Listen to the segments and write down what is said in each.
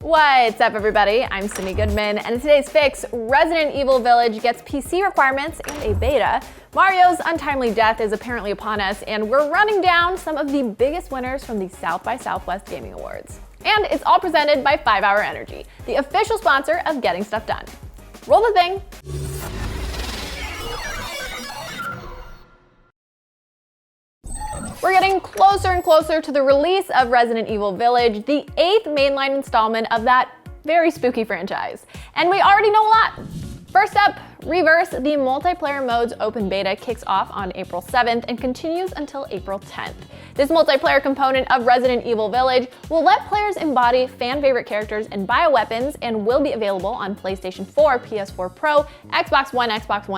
What's up, everybody? I'm Sydney Goodman, and in today's fix, Resident Evil Village gets PC requirements and a beta. Mario's untimely death is apparently upon us, and we're running down some of the biggest winners from the South by Southwest Gaming Awards. And it's all presented by 5 Hour Energy, the official sponsor of Getting Stuff Done. Roll the thing. We're getting closer and closer to the release of Resident Evil Village, the 8th mainline installment of that very spooky franchise. And we already know a lot. First up, Reverse, the multiplayer mode's open beta, kicks off on April 7th and continues until April 10th. This multiplayer component of Resident Evil Village will let players embody fan-favorite characters and bioweapons and will be available on PlayStation 4, PS4 Pro, Xbox One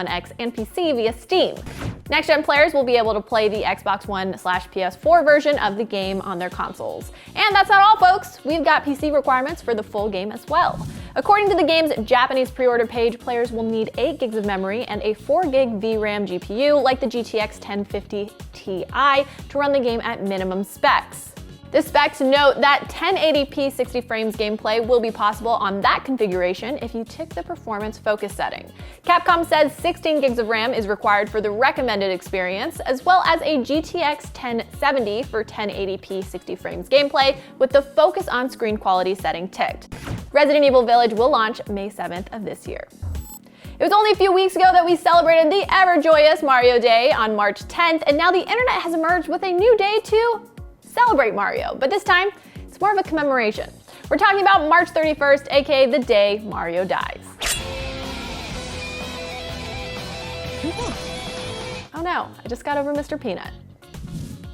X, and PC via Steam. Next-gen players will be able to play the Xbox One/PS4 version of the game on their consoles. And that's not all, folks. We've got PC requirements for the full game as well. According to the game's Japanese pre-order page, players will need 8 gigs of memory and a 4 gig VRAM GPU like the GTX 1050 Ti to run the game at minimum specs. The specs note that 1080p 60 frames gameplay will be possible on that configuration if you tick the performance focus setting. Capcom says 16 gigs of RAM is required for the recommended experience, as well as a GTX 1070 for 1080p 60 frames gameplay with the focus on screen quality setting ticked. Resident Evil Village will launch May 7th of this year. It was only a few weeks ago that we celebrated the ever-joyous Mario Day on March 10th, and now the internet has emerged with a new day to celebrate Mario, but this time it's more of a commemoration. We're talking about March 31st, aka the day Mario dies. Oh no, I just got over Mr. Peanut.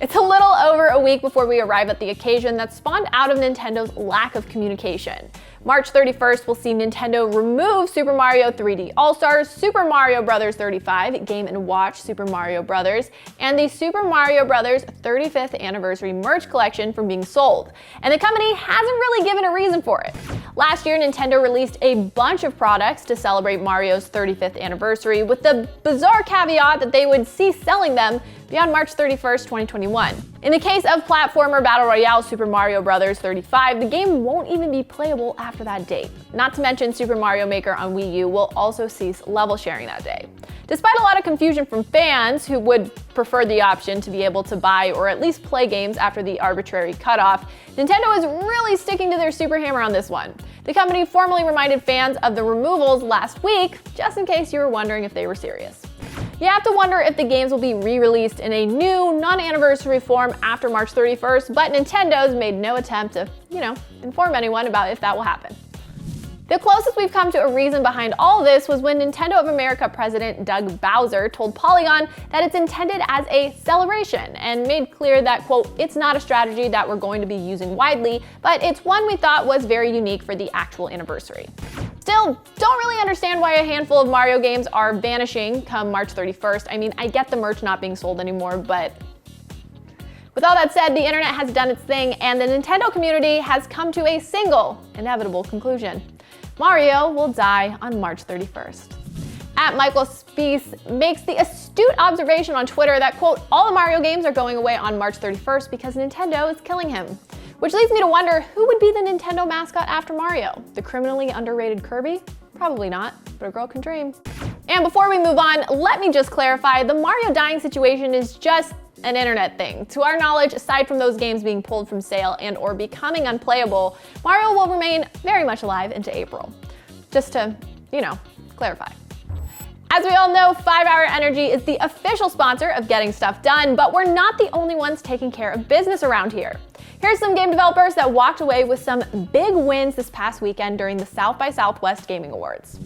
It's a little over a week before we arrive at the occasion that spawned out of Nintendo's lack of communication. March 31st will see Nintendo remove Super Mario 3D All-Stars, Super Mario Bros. 35, Game & Watch Super Mario Bros., and the Super Mario Bros. 35th Anniversary merch collection from being sold. And the company hasn't really given a reason for it. Last year, Nintendo released a bunch of products to celebrate Mario's 35th anniversary with the bizarre caveat that they would cease selling them beyond March 31st, 2021. In the case of platformer Battle Royale Super Mario Bros. 35, the game won't even be playable after that date. Not to mention Super Mario Maker on Wii U will also cease level sharing that day. Despite a lot of confusion from fans who would prefer the option to be able to buy or at least play games after the arbitrary cutoff, Nintendo is really sticking to their super hammer on this one. The company formally reminded fans of the removals last week, just in case you were wondering if they were serious. You have to wonder if the games will be re-released in a new, non-anniversary form after March 31st, but Nintendo's made no attempt to, inform anyone about if that will happen. The closest we've come to a reason behind all this was when Nintendo of America president Doug Bowser told Polygon that it's intended as a celebration and made clear that, quote, it's not a strategy that we're going to be using widely, but it's one we thought was very unique for the actual anniversary. Still, don't really understand why a handful of Mario games are vanishing come March 31st. I mean, I get the merch not being sold anymore, but with all that said, the internet has done its thing, and the Nintendo community has come to a single, inevitable conclusion. Mario will die on March 31st. At Michael Spiess makes the astute observation on Twitter that, quote, all the Mario games are going away on March 31st because Nintendo is killing him. Which leads me to wonder who would be the Nintendo mascot after Mario? The criminally underrated Kirby? Probably not, but a girl can dream. And before we move on, let me just clarify, the Mario dying situation is just an internet thing. To our knowledge, aside from those games being pulled from sale and or becoming unplayable, Mario will remain very much alive into April. Just to, clarify. As we all know, 5 Hour Energy is the official sponsor of Getting Stuff Done, but we're not the only ones taking care of business around here. Here's some game developers that walked away with some big wins this past weekend during the South by Southwest Gaming Awards.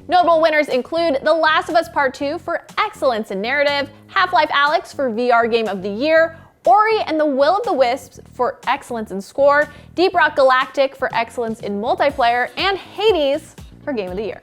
Notable winners include The Last of Us Part 2 for excellence in narrative, Half-Life Alyx for VR Game of the Year, Ori and the Will of the Wisps for excellence in score, Deep Rock Galactic for excellence in multiplayer, and Hades for Game of the Year.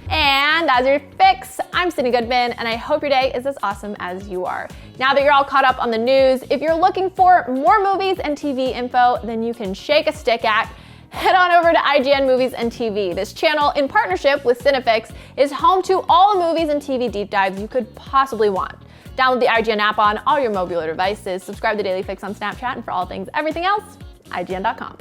And as your fix, I'm Sydney Goodman, and I hope your day is as awesome as you are. Now that you're all caught up on the news, if you're looking for more movies and TV info than you can shake a stick at, head on over to IGN Movies and TV. This channel, in partnership with Cinefix, is home to all the movies and TV deep dives you could possibly want. Download the IGN app on all your mobile devices, subscribe to Daily Fix on Snapchat, and for all things everything else, IGN.com.